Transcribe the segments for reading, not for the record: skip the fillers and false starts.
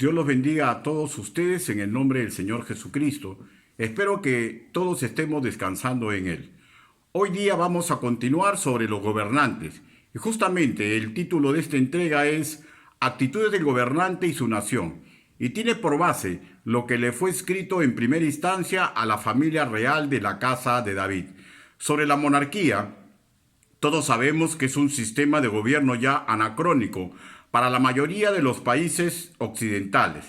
Dios los bendiga a todos ustedes en el nombre del Señor Jesucristo. Espero que todos estemos descansando en Él. Hoy día vamos a continuar sobre los gobernantes. Y justamente el título de esta entrega es Actitudes del gobernante y su nación. Y tiene por base lo que le fue escrito en primera instancia a la familia real de la casa de David. Sobre la monarquía, todos sabemos que es un sistema de gobierno ya anacrónico para la mayoría de los países occidentales.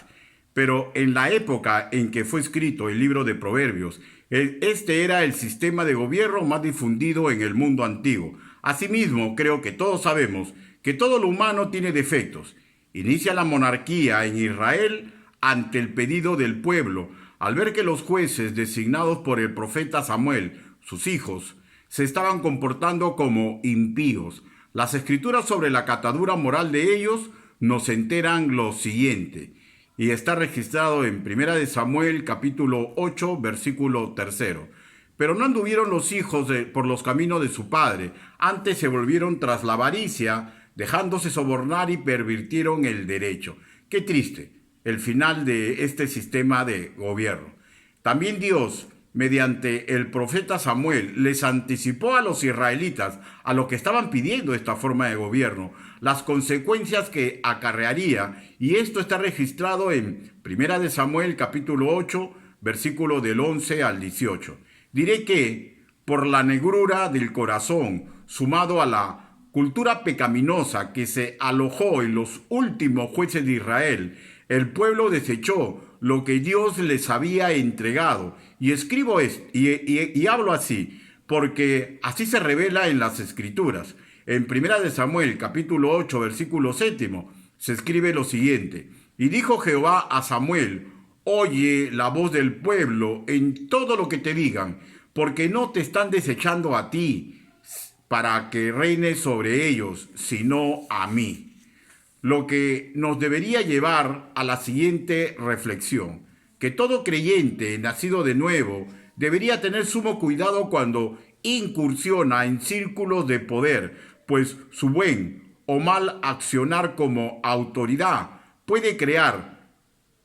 Pero en la época en que fue escrito el libro de Proverbios, este era el sistema de gobierno más difundido en el mundo antiguo. Asimismo, creo que todos sabemos que todo lo humano tiene defectos. Inicia la monarquía en Israel ante el pedido del pueblo, al ver que los jueces designados por el profeta Samuel, sus hijos, se estaban comportando como impíos. Las escrituras sobre la catadura moral de ellos nos enteran lo siguiente, y está registrado en 1 Samuel capítulo 8, versículo 3. Pero no anduvieron los hijos por los caminos de su padre, antes se volvieron tras la avaricia, dejándose sobornar y pervirtieron el derecho. Qué triste el final de este sistema de gobierno. También Dios, mediante el profeta Samuel, les anticipó a los israelitas a lo que estaban pidiendo esta forma de gobierno, las consecuencias que acarrearía, y esto está registrado en 1 Samuel capítulo 8, versículo del 11 al 18. Diré que, por la negrura del corazón, sumado a la cultura pecaminosa que se alojó en los últimos jueces de Israel, el pueblo desechó lo que Dios les había entregado. Y escribo esto, y hablo así, porque así se revela en las Escrituras. En 1 Samuel, capítulo 8, versículo 7, se escribe lo siguiente. Y dijo Jehová a Samuel, oye la voz del pueblo en todo lo que te digan, porque no te están desechando a ti para que reines sobre ellos, sino a mí. Lo que nos debería llevar a la siguiente reflexión, que todo creyente nacido de nuevo debería tener sumo cuidado cuando incursiona en círculos de poder, pues su buen o mal accionar como autoridad puede crear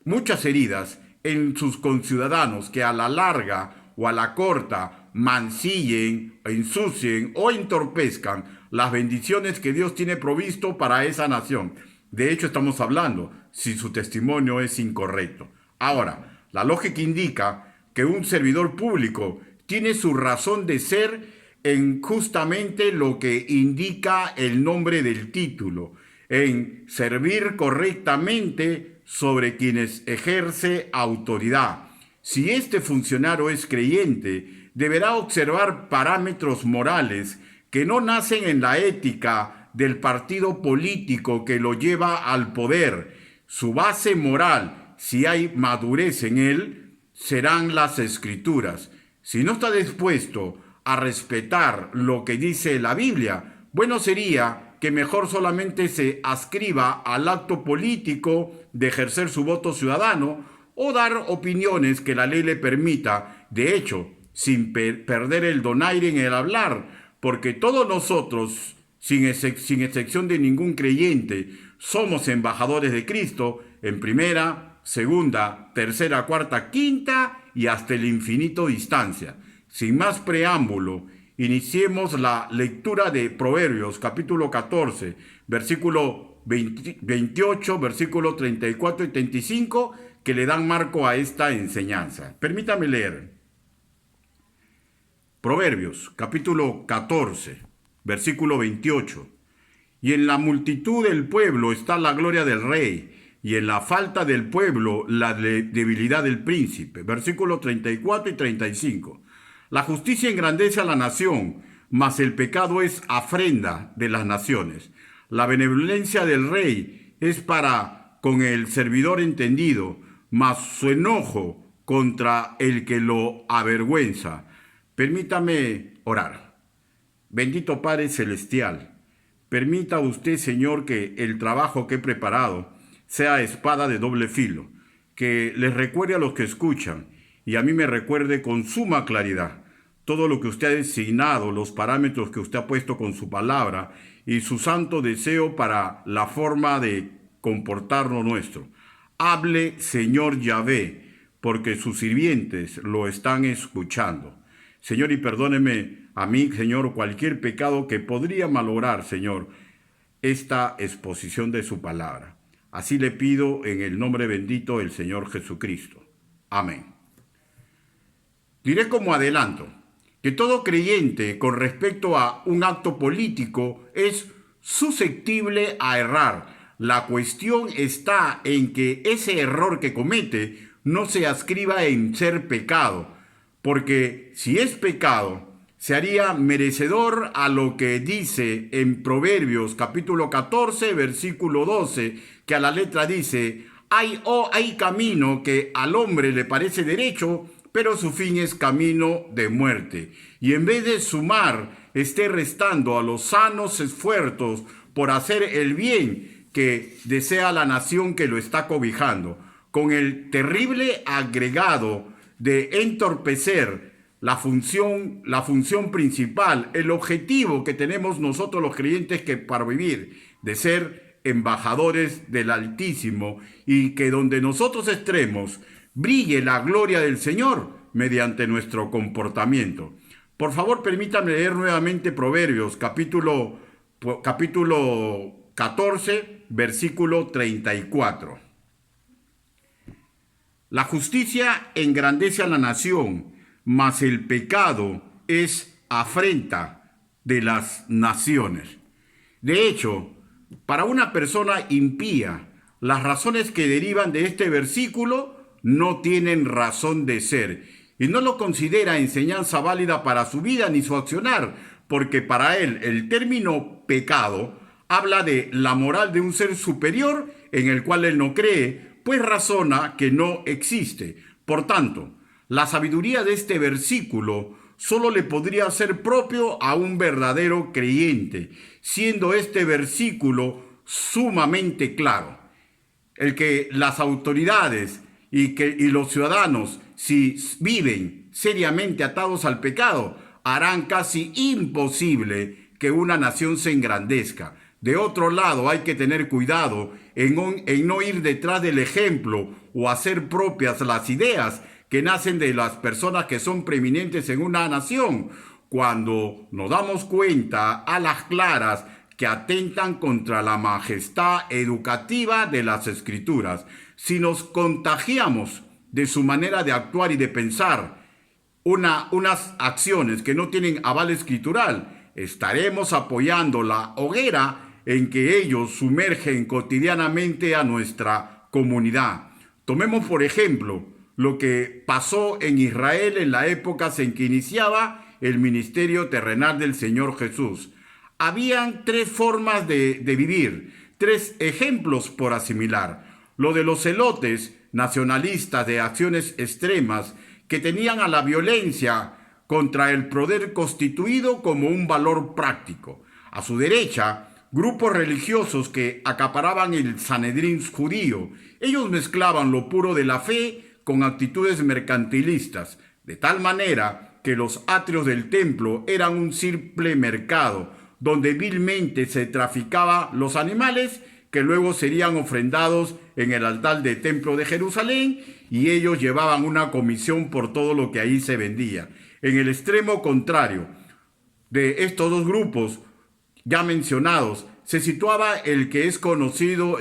muchas heridas en sus conciudadanos que a la larga o a la corta mancillen, ensucien o entorpezcan las bendiciones que Dios tiene provisto para esa nación. De hecho, estamos hablando si su testimonio es incorrecto. Ahora, la lógica indica que un servidor público tiene su razón de ser en justamente lo que indica el nombre del título, en servir correctamente sobre quienes ejerce autoridad. Si este funcionario es creyente, deberá observar parámetros morales que no nacen en la ética del partido político que lo lleva al poder. Su base moral, si hay madurez en él, serán las Escrituras. Si no está dispuesto a respetar lo que dice la Biblia, bueno sería que mejor solamente se adscriba al acto político de ejercer su voto ciudadano o dar opiniones que la ley le permita, de hecho, sin perder el donaire en el hablar, porque todos nosotros, sin excepción de ningún creyente, somos embajadores de Cristo en primera, segunda, tercera, cuarta, quinta y hasta el infinito distancia. Sin más preámbulo, iniciemos la lectura de Proverbios, capítulo 14, versículo 28, versículo 34 y 35, que le dan marco a esta enseñanza. Permítame leer. Proverbios, capítulo 14, versículo 28. Y en la multitud del pueblo está la gloria del rey, y en la falta del pueblo la debilidad del príncipe. Versículo 34 y 35. La justicia engrandece a la nación, mas el pecado es afrenta de las naciones. La benevolencia del rey es para con el servidor entendido, mas su enojo contra el que lo avergüenza. Permítame orar. Bendito Padre Celestial, permita usted, Señor, que el trabajo que he preparado sea espada de doble filo, que les recuerde a los que escuchan y a mí me recuerde con suma claridad todo lo que usted ha designado, los parámetros que usted ha puesto con su palabra y su santo deseo para la forma de comportarnos nuestro. Hable, Señor Yahvé, porque sus sirvientes lo están escuchando. Señor, y perdóneme a mí, Señor, cualquier pecado que podría malograr, Señor, esta exposición de su palabra. Así le pido en el nombre bendito del Señor Jesucristo. Amén. Diré como adelanto que todo creyente con respecto a un acto político es susceptible a errar. La cuestión está en que ese error que comete no se adscriba en ser pecado, porque si es pecado, se haría merecedor a lo que dice en Proverbios capítulo 14, versículo 12, que a la letra dice: hay camino que al hombre le parece derecho, pero su fin es camino de muerte. Y en vez de sumar, esté restando a los sanos esfuerzos por hacer el bien que desea la nación que lo está cobijando, con el terrible agregado de entorpecer la función principal, el objetivo que tenemos nosotros los creyentes que para vivir, de ser embajadores del Altísimo, y que donde nosotros estemos brille la gloria del Señor mediante nuestro comportamiento. Por favor, permítanme leer nuevamente Proverbios, capítulo 14, versículo 34. La justicia engrandece a la nación, mas el pecado es afrenta de las naciones. De hecho, para una persona impía, las razones que derivan de este versículo no tienen razón de ser, y no lo considera enseñanza válida para su vida ni su accionar, porque para él el término pecado habla de la moral de un ser superior en el cual él no cree, pues razona que no existe. Por tanto, la sabiduría de este versículo solo le podría ser propio a un verdadero creyente, siendo este versículo sumamente claro. El que las autoridades y los ciudadanos, si viven seriamente atados al pecado, harán casi imposible que una nación se engrandezca. De otro lado, hay que tener cuidado en no ir detrás del ejemplo o hacer propias las ideas que nacen de las personas que son preeminentes en una nación, cuando nos damos cuenta a las claras que atentan contra la majestad educativa de las Escrituras. Si nos contagiamos de su manera de actuar y de pensar unas acciones que no tienen aval escritural, estaremos apoyando la hoguera en que ellos sumergen cotidianamente a nuestra comunidad. Tomemos, por ejemplo, lo que pasó en Israel en la época en que iniciaba el ministerio terrenal del Señor Jesús. Habían tres formas de vivir, tres ejemplos por asimilar. Lo de los celotes nacionalistas de acciones extremas que tenían a la violencia contra el poder constituido como un valor práctico. A su derecha, grupos religiosos que acaparaban el Sanedrín judío. Ellos mezclaban lo puro de la fe con actitudes mercantilistas, de tal manera que los atrios del templo eran un simple mercado, donde vilmente se traficaba los animales que luego serían ofrendados en el altar del templo de Jerusalén, y ellos llevaban una comisión por todo lo que ahí se vendía. En el extremo contrario de estos dos grupos ya mencionados, se situaba el que es conocido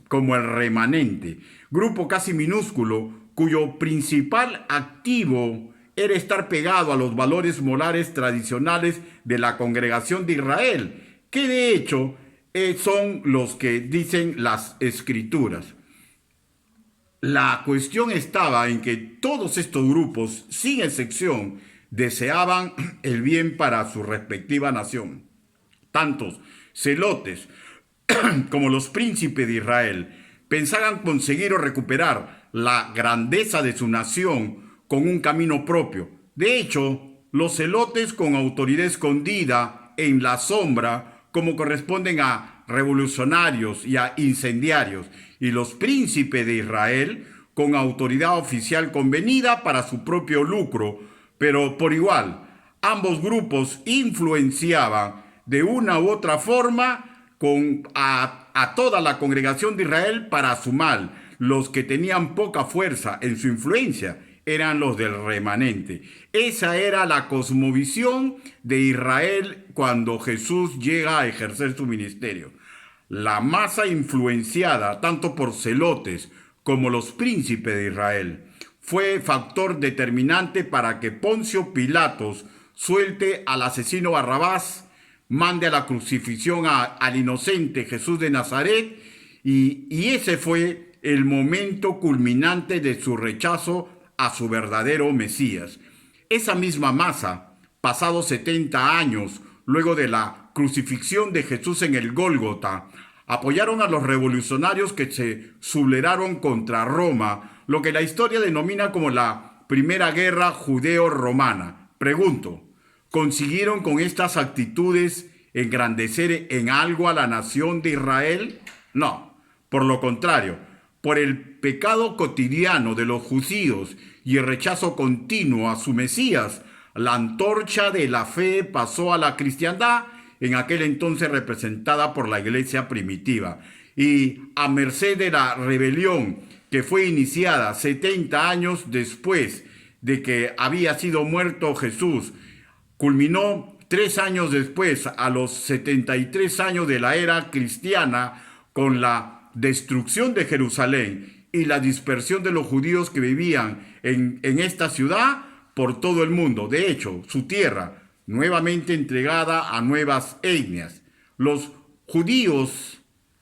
como el remanente, grupo casi minúsculo, cuyo principal activo era estar pegado a los valores morales tradicionales de la congregación de Israel, que de hecho son los que dicen las Escrituras. La cuestión estaba en que todos estos grupos, sin excepción, deseaban el bien para su respectiva nación. Tantos celotes como los príncipes de Israel pensaban conseguir o recuperar la grandeza de su nación con un camino propio. De hecho, los celotes con autoridad escondida en la sombra, como corresponden a revolucionarios y a incendiarios, y los príncipes de Israel con autoridad oficial convenida para su propio lucro, pero por igual, ambos grupos influenciaban de una u otra forma a toda la congregación de Israel para su mal. los que tenían poca fuerza en su influencia eran los del remanente. Esa era la cosmovisión de Israel cuando Jesús llega a ejercer su ministerio. La masa influenciada tanto por celotes como los príncipes de Israel fue factor determinante para que Poncio Pilatos suelte al asesino Barrabás, mande a la crucifixión al inocente Jesús de Nazaret, y ese fue el momento culminante de su rechazo a su verdadero Mesías. Esa misma masa, pasados 70 años luego de la crucifixión de Jesús en el Gólgota, apoyaron a los revolucionarios que se sublevaron contra Roma, lo que la historia denomina como la Primera Guerra Judeo-Romana. Pregunto, ¿consiguieron con estas actitudes engrandecer en algo a la nación de Israel? No, por lo contrario, por el pecado cotidiano de los judíos y el rechazo continuo a su Mesías, la antorcha de la fe pasó a la cristiandad, en aquel entonces representada por la iglesia primitiva. Y a merced de la rebelión que fue iniciada 70 años después de que había sido muerto Jesús, culminó 3 años después, a los 73 años de la era cristiana, con la destrucción de Jerusalén y la dispersión de los judíos que vivían en esta ciudad por todo el mundo. De hecho, su tierra nuevamente entregada a nuevas etnias. Los judíos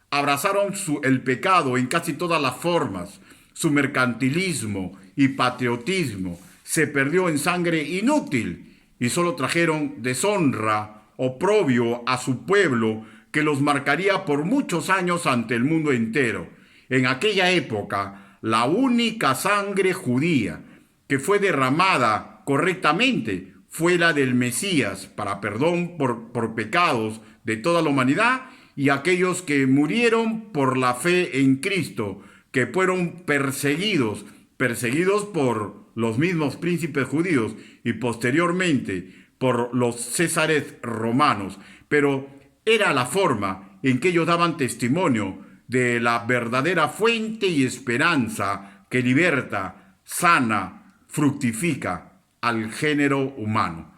abrazaron el pecado en casi todas las formas. Su mercantilismo y patriotismo se perdió en sangre inútil y solo trajeron deshonra, oprobio a su pueblo que los marcaría por muchos años ante el mundo entero. En aquella época, la única sangre judía que fue derramada correctamente fue la del Mesías para perdón por pecados de toda la humanidad, y aquellos que murieron por la fe en Cristo, que fueron perseguidos por los mismos príncipes judíos y posteriormente por los césares romanos. Pero era la forma en que ellos daban testimonio de la verdadera fuente y esperanza que liberta, sana, fructifica al género humano.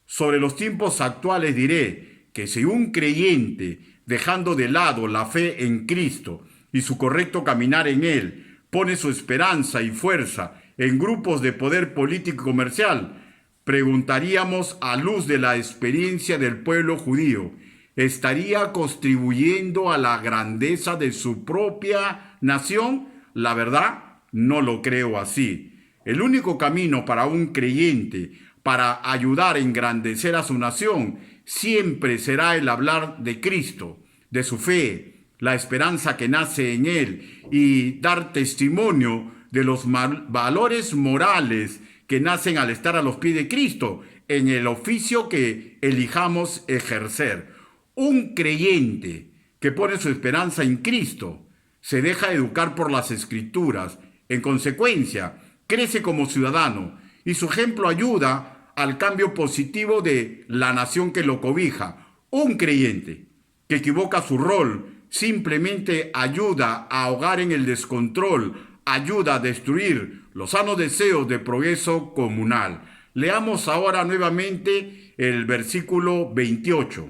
Sobre los tiempos actuales diré que si un creyente, dejando de lado la fe en Cristo y su correcto caminar en Él, pone su esperanza y fuerza en grupos de poder político y comercial, preguntaríamos a luz de la experiencia del pueblo judío, ¿estaría contribuyendo a la grandeza de su propia nación? La verdad, no lo creo así. El único camino para un creyente para ayudar a engrandecer a su nación siempre será el hablar de Cristo, de su fe, la esperanza que nace en Él, y dar testimonio de los valores morales que nacen al estar a los pies de Cristo en el oficio que elijamos ejercer. Un creyente que pone su esperanza en Cristo se deja educar por las Escrituras. En consecuencia, crece como ciudadano y su ejemplo ayuda al cambio positivo de la nación que lo cobija. Un creyente que equivoca su rol simplemente ayuda a ahogar en el descontrol, ayuda a destruir los sanos deseos de progreso comunal. Leamos ahora nuevamente el versículo 28.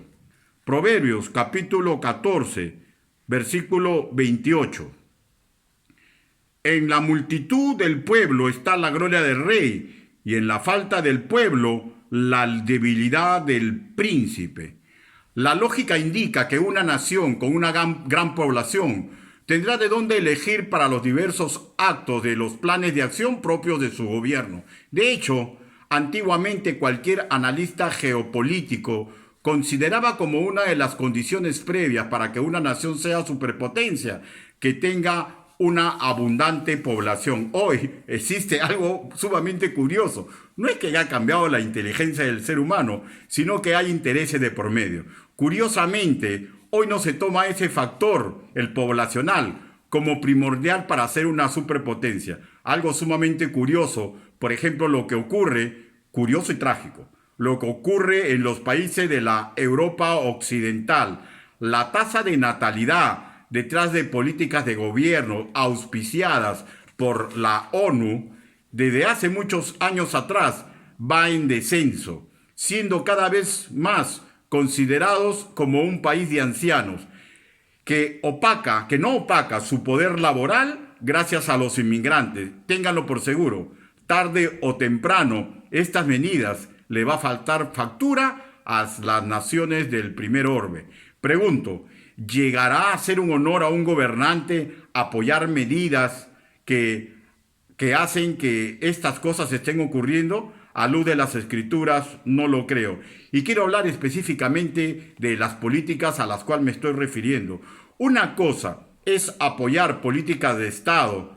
Proverbios capítulo 14, versículo 28. En la multitud del pueblo está la gloria del rey, y en la falta del pueblo la debilidad del príncipe. La lógica indica que una nación con una gran población tendrá de dónde elegir para los diversos actos de los planes de acción propios de su gobierno. De hecho, antiguamente cualquier analista geopolítico consideraba como una de las condiciones previas para que una nación sea superpotencia que tenga una abundante población. Hoy existe algo sumamente curioso. No es que haya cambiado la inteligencia del ser humano, sino que hay intereses de por medio. Curiosamente, hoy no se toma ese factor, el poblacional, como primordial para ser una superpotencia. Algo sumamente curioso, por ejemplo, lo que ocurre, curioso y trágico, lo que ocurre en los países de la Europa occidental. La tasa de natalidad detrás de políticas de gobierno auspiciadas por la ONU desde hace muchos años atrás va en descenso, siendo cada vez más considerados como un país de ancianos que no opaca su poder laboral gracias a los inmigrantes. Ténganlo por seguro, tarde o temprano estas medidas le va a faltar factura a las naciones del primer orbe. Pregunto, ¿llegará a ser un honor a un gobernante apoyar medidas que hacen que estas cosas estén ocurriendo? A luz de las escrituras, no lo creo. Y quiero hablar específicamente de las políticas a las cuales me estoy refiriendo. Una cosa es apoyar políticas de Estado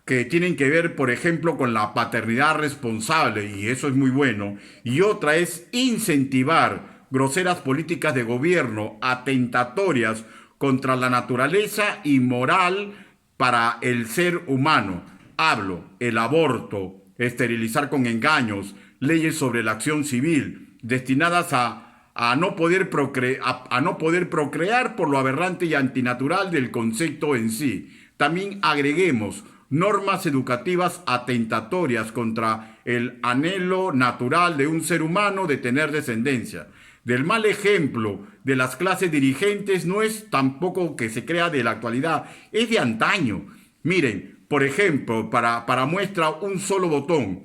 que tienen que ver, por ejemplo, con la paternidad responsable, y eso es muy bueno. Y otra es incentivar groseras políticas de gobierno atentatorias contra la naturaleza y moral para el ser humano. Hablo, el aborto, esterilizar con engaños, leyes sobre la acción civil, destinadas a no poder procrear por lo aberrante y antinatural del concepto en sí. También agreguemos normas educativas atentatorias contra el anhelo natural de un ser humano de tener descendencia. Del mal ejemplo de las clases dirigentes no es tampoco que se crea de la actualidad, es de antaño. Miren, por ejemplo, para muestra un solo botón,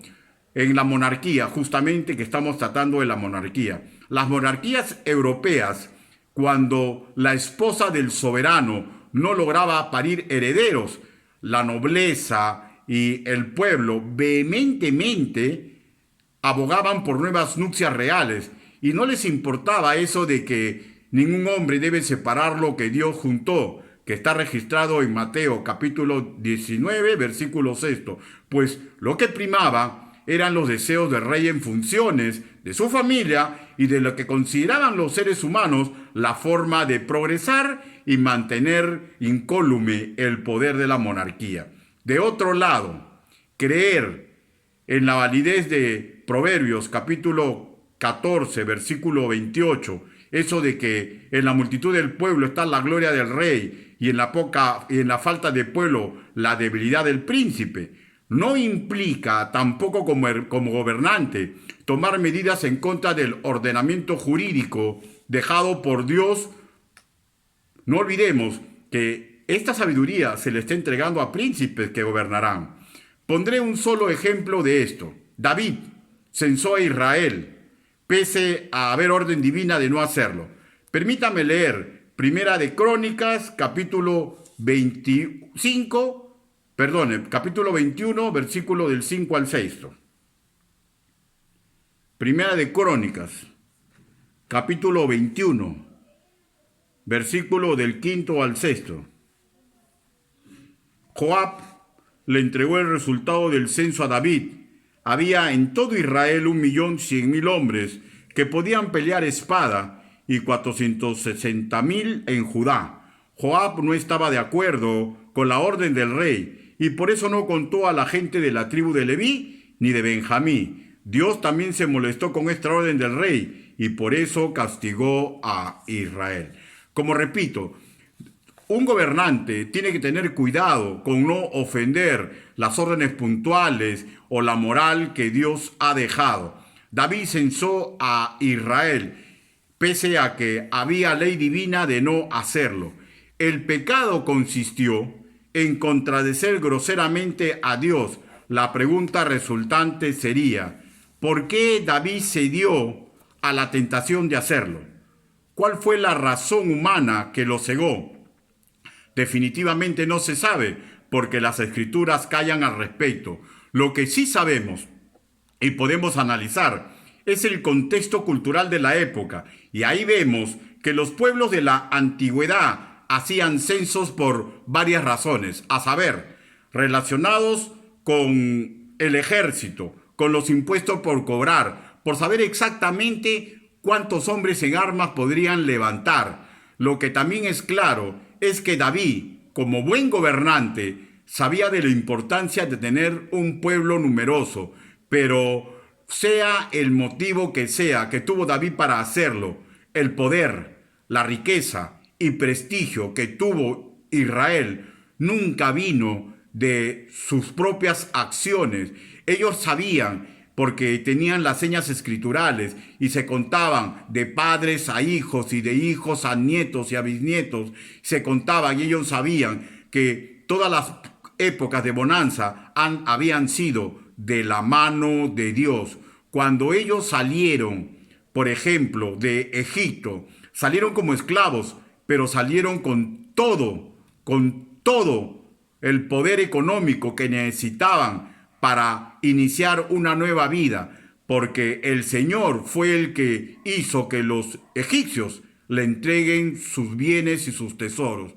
en la monarquía, justamente que estamos tratando de la monarquía. Las monarquías europeas, cuando la esposa del soberano no lograba parir herederos, la nobleza y el pueblo vehementemente abogaban por nuevas nupcias reales y no les importaba eso de que ningún hombre debe separar lo que Dios juntó, que está registrado en Mateo capítulo 19, versículo 6. Pues lo que primaba eran los deseos del rey en funciones de su familia y de lo que consideraban los seres humanos la forma de progresar y mantener incólume el poder de la monarquía. De otro lado, creer en la validez de Proverbios capítulo 14, versículo 28, eso de que en la multitud del pueblo está la gloria del rey y en la falta de pueblo la debilidad del príncipe, no implica tampoco como gobernante tomar medidas en contra del ordenamiento jurídico dejado por Dios. No olvidemos que esta sabiduría se le está entregando a príncipes que gobernarán. Pondré un solo ejemplo de esto. David censó a Israel, pese a haber orden divina de no hacerlo. Permítame leer Primera de Crónicas, capítulo 21, versículo del 5 al 6. Primera de Crónicas, capítulo 21, versículo del 5 al 6. Joab le entregó el resultado del censo a David. Había en todo Israel 1.100.000 hombres que podían pelear espada y 460.000 en Judá. Joab no estaba de acuerdo con la orden del rey y por eso no contó a la gente de la tribu de Leví ni de Benjamín. Dios también se molestó con esta orden del rey y por eso castigó a Israel. Como repito, un gobernante tiene que tener cuidado con no ofender las órdenes puntuales o la moral que Dios ha dejado. David censó a Israel, pese a que había ley divina de no hacerlo. El pecado consistió en contradecir groseramente a Dios. La pregunta resultante sería, ¿por qué David cedió a la tentación de hacerlo? ¿Cuál fue la razón humana que lo cegó? Definitivamente no se sabe, porque las escrituras callan al respecto. Lo que sí sabemos y podemos analizar es el contexto cultural de la época, y ahí vemos que los pueblos de la antigüedad hacían censos por varias razones, a saber, relacionados con el ejército, con los impuestos por cobrar, por saber exactamente cuántos hombres en armas podrían levantar. Lo que también es claro es que David, como buen gobernante, sabía de la importancia de tener un pueblo numeroso, pero sea el motivo que sea que tuvo David para hacerlo, el poder, la riqueza y prestigio que tuvo Israel nunca vino de sus propias acciones. Ellos sabían, porque tenían las señas escriturales y se contaban de padres a hijos y de hijos a nietos y a bisnietos. Se contaban y ellos sabían que todas las épocas de bonanza habían sido de la mano de Dios. Cuando ellos salieron, por ejemplo, de Egipto, salieron como esclavos, pero salieron con todo el poder económico que necesitaban para iniciar una nueva vida, porque el Señor fue el que hizo que los egipcios le entreguen sus bienes y sus tesoros.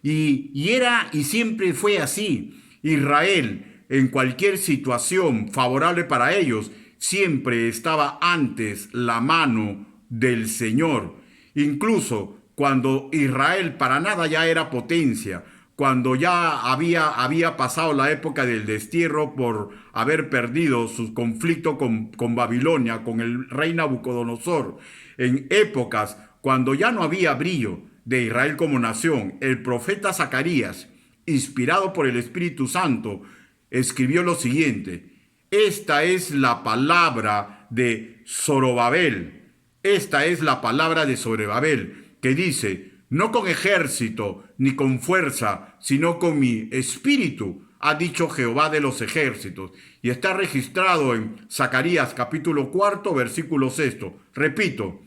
Y era y siempre fue así. Israel, en cualquier situación favorable para ellos, siempre estaba antes la mano del Señor. Incluso cuando Israel para nada ya era potencia, cuando ya había pasado la época del destierro por haber perdido su conflicto con Babilonia, con el rey Nabucodonosor, en épocas cuando ya no había brillo de Israel como nación, el profeta Zacarías, inspirado por el Espíritu Santo, escribió lo siguiente: esta es la palabra de Zorobabel, esta es la palabra de Zorobabel, que dice: no con ejército ni con fuerza, sino con mi espíritu, ha dicho Jehová de los ejércitos. Y está registrado en Zacarías capítulo 4, versículo 6. Repito,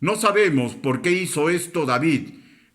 no sabemos por qué hizo esto David,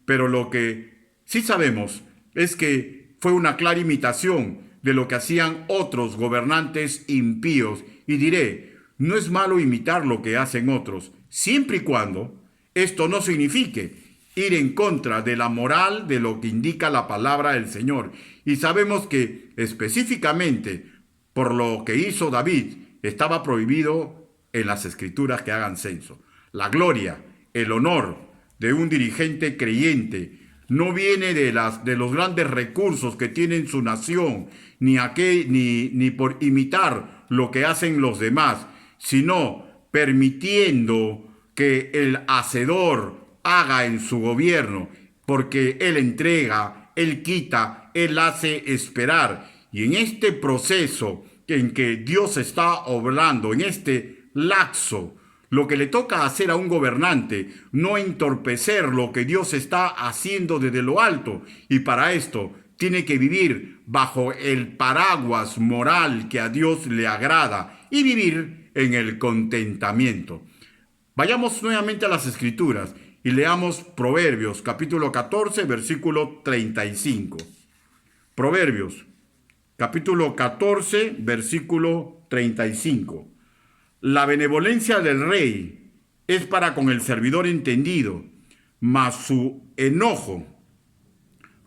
pero lo que sí sabemos es que fue una clara imitación de lo que hacían otros gobernantes impíos. Y diré, no es malo imitar lo que hacen otros, siempre y cuando esto no signifique ir en contra de la moral de lo que indica la palabra del Señor. Y sabemos que específicamente por lo que hizo David estaba prohibido en las escrituras que hagan censo. La gloria, el honor de un dirigente creyente no viene de los grandes recursos que tiene su nación, ni por imitar lo que hacen los demás, sino permitiendo que el hacedor haga en su gobierno, porque Él entrega, Él quita, Él hace esperar. Y en este proceso en que Dios está obrando, en este lapso, lo que le toca hacer a un gobernante, no entorpecer lo que Dios está haciendo desde lo alto. Y para esto tiene que vivir bajo el paraguas moral que a Dios le agrada y vivir en el contentamiento. Vayamos nuevamente a las Escrituras y leamos Proverbios, capítulo 14, versículo 35. Proverbios, capítulo 14, versículo 35. La benevolencia del rey es para con el servidor entendido, mas su enojo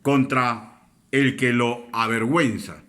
contra el que lo avergüenza.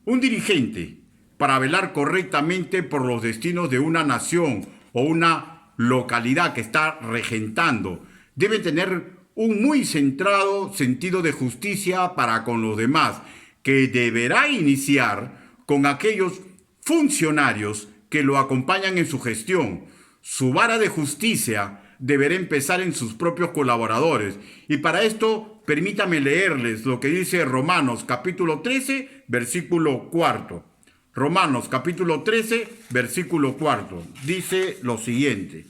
Un dirigente, para velar correctamente por los destinos de una nación o una localidad que está regentando, debe tener un muy centrado sentido de justicia para con los demás, que deberá iniciar con aquellos funcionarios que lo acompañan en su gestión. Su vara de justicia deberá empezar en sus propios colaboradores. Y para esto, permítame leerles lo que dice Romanos capítulo 13, versículo 4. Romanos capítulo 13, versículo 4. Dice lo siguiente: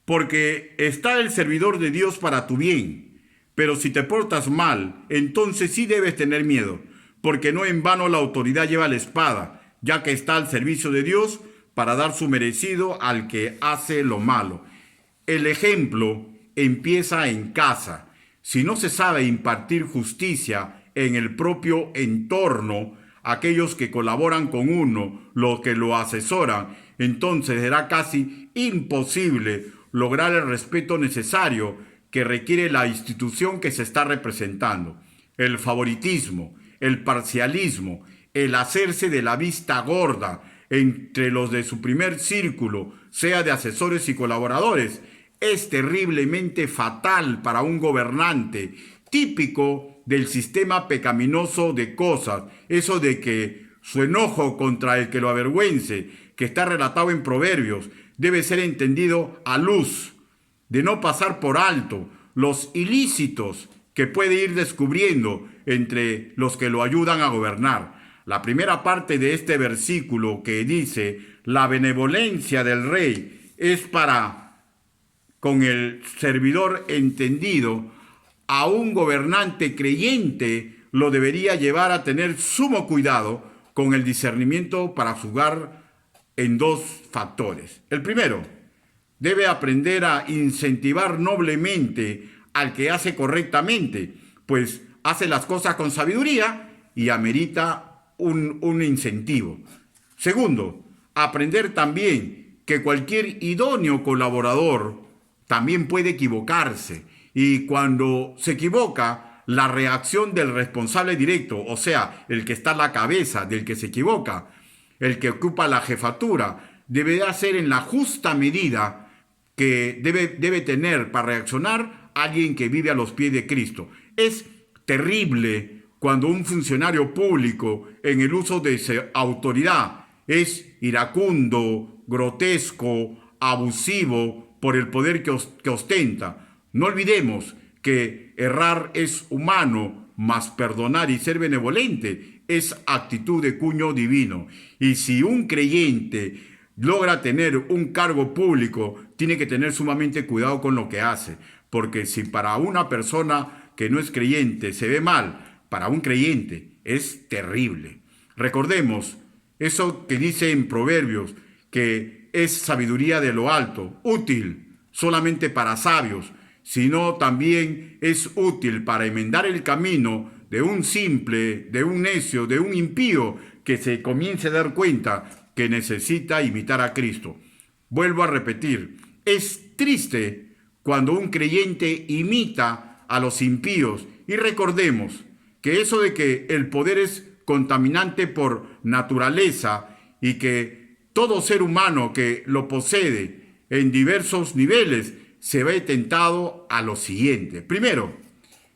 porque está el servidor de Dios para tu bien, pero si te portas mal, entonces sí debes tener miedo, porque no en vano la autoridad lleva la espada, ya que está al servicio de Dios para dar su merecido al que hace lo malo. El ejemplo empieza en casa. Si no se sabe impartir justicia en el propio entorno, aquellos que colaboran con uno, los que lo asesoran, entonces será casi imposible lograr el respeto necesario que requiere la institución que se está representando. El favoritismo, el parcialismo, el hacerse de la vista gorda entre los de su primer círculo, sea de asesores y colaboradores, es terriblemente fatal para un gobernante, típico del sistema pecaminoso de cosas, eso de que su enojo contra el que lo avergüence, que está relatado en Proverbios, debe ser entendido a luz de no pasar por alto los ilícitos que puede ir descubriendo entre los que lo ayudan a gobernar. La primera parte de este versículo que dice, la benevolencia del rey es para con el servidor entendido, a un gobernante creyente lo debería llevar a tener sumo cuidado con el discernimiento para juzgar en dos factores. El primero, debe aprender a incentivar noblemente al que hace correctamente, pues hace las cosas con sabiduría y amerita un incentivo. Segundo, aprender también que cualquier idóneo colaborador también puede equivocarse, y cuando se equivoca, la reacción del responsable directo, o sea, el que está a la cabeza del que se equivoca, el que ocupa la jefatura, deberá ser en la justa medida que debe tener para reaccionar alguien que vive a los pies de Cristo. Es terrible cuando un funcionario público, en el uso de su autoridad, es iracundo, grotesco, abusivo por el poder que ostenta. No olvidemos que errar es humano, mas perdonar y ser benevolente es actitud de cuño divino. Y si un creyente logra tener un cargo público, tiene que tener sumamente cuidado con lo que hace, porque si para una persona que no es creyente se ve mal, para un creyente es terrible. Recordemos eso que dice en Proverbios, que es sabiduría de lo alto, útil solamente para sabios, sino también es útil para enmendar el camino de un simple, de un necio, de un impío que se comience a dar cuenta que necesita imitar a Cristo. Vuelvo a repetir, es triste cuando un creyente imita a los impíos, y recordemos que eso de que el poder es contaminante por naturaleza y que todo ser humano que lo posee en diversos niveles se ve tentado a lo siguiente. Primero,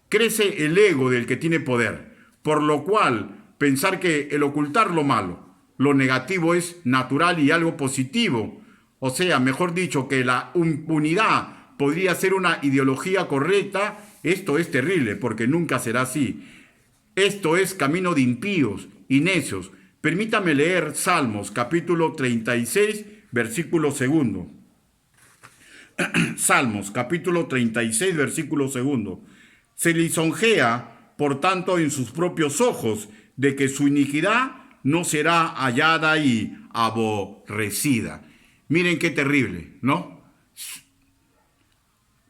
crece el ego del que tiene poder, por lo cual pensar que el ocultar lo malo, lo negativo es natural y algo positivo. O sea, mejor dicho, que la impunidad podría ser una ideología correcta. Esto es terrible porque nunca será así. Esto es camino de impíos y necios. Permítame leer Salmos capítulo 36, versículo 2. Salmos, capítulo 36, versículo 2. Se lisonjea, por tanto, en sus propios ojos, de que su iniquidad no será hallada y aborrecida. Miren qué terrible, ¿no?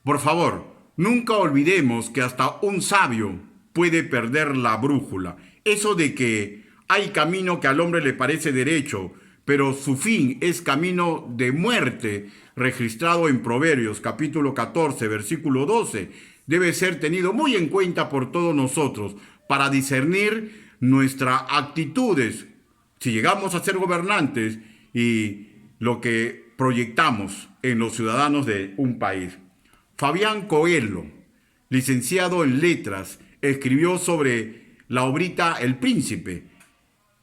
Por favor, nunca olvidemos que hasta un sabio puede perder la brújula. Eso de que hay camino que al hombre le parece derecho, pero su fin es camino de muerte, registrado en Proverbios capítulo 14, versículo 12, debe ser tenido muy en cuenta por todos nosotros para discernir nuestras actitudes, si llegamos a ser gobernantes, y lo que proyectamos en los ciudadanos de un país. Fabián Coelho, licenciado en Letras, escribió sobre la obrita El Príncipe.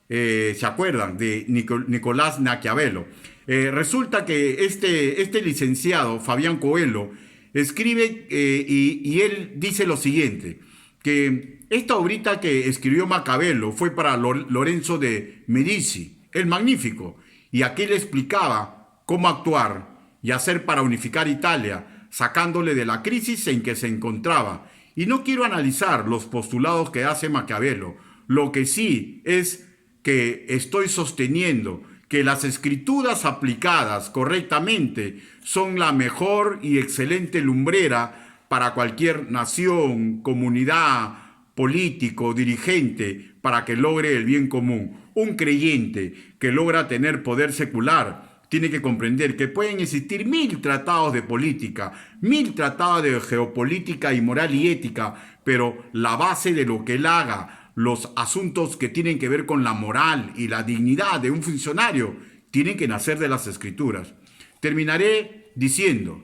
¿Se acuerdan? De Nicolás Maquiavelo. Resulta que este licenciado, Fabián Coelho, escribe y él dice lo siguiente, que esta obrita que escribió Maquiavelo fue para Lorenzo de Medici, el Magnífico, y aquí le explicaba cómo actuar y hacer para unificar Italia, sacándole de la crisis en que se encontraba. Y no quiero analizar los postulados que hace Maquiavelo, lo que sí es que estoy sosteniendo que las escrituras aplicadas correctamente son la mejor y excelente lumbrera para cualquier nación, comunidad, político, dirigente, para que logre el bien común. Un creyente que logra tener poder secular tiene que comprender que pueden existir 1000 tratados de política, 1000 tratados de geopolítica y moral y ética, pero la base de lo que él haga, los asuntos que tienen que ver con la moral y la dignidad de un funcionario, tienen que nacer de las escrituras. Terminaré diciendo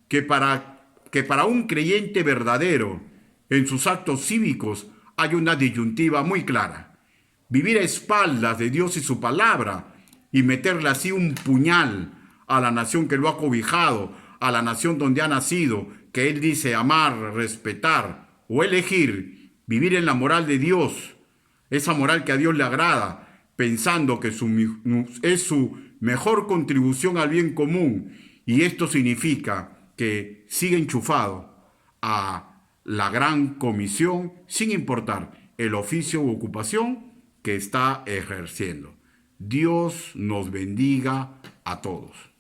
que para un creyente verdadero, en sus actos cívicos hay una disyuntiva muy clara. Vivir a espaldas de Dios y su palabra y meterle así un puñal a la nación que lo ha cobijado, a la nación donde ha nacido, que él dice amar, respetar o elegir, vivir en la moral de Dios, esa moral que a Dios le agrada, pensando que es su mejor contribución al bien común, y esto significa que sigue enchufado a la gran comisión sin importar el oficio u ocupación que está ejerciendo. Dios nos bendiga a todos.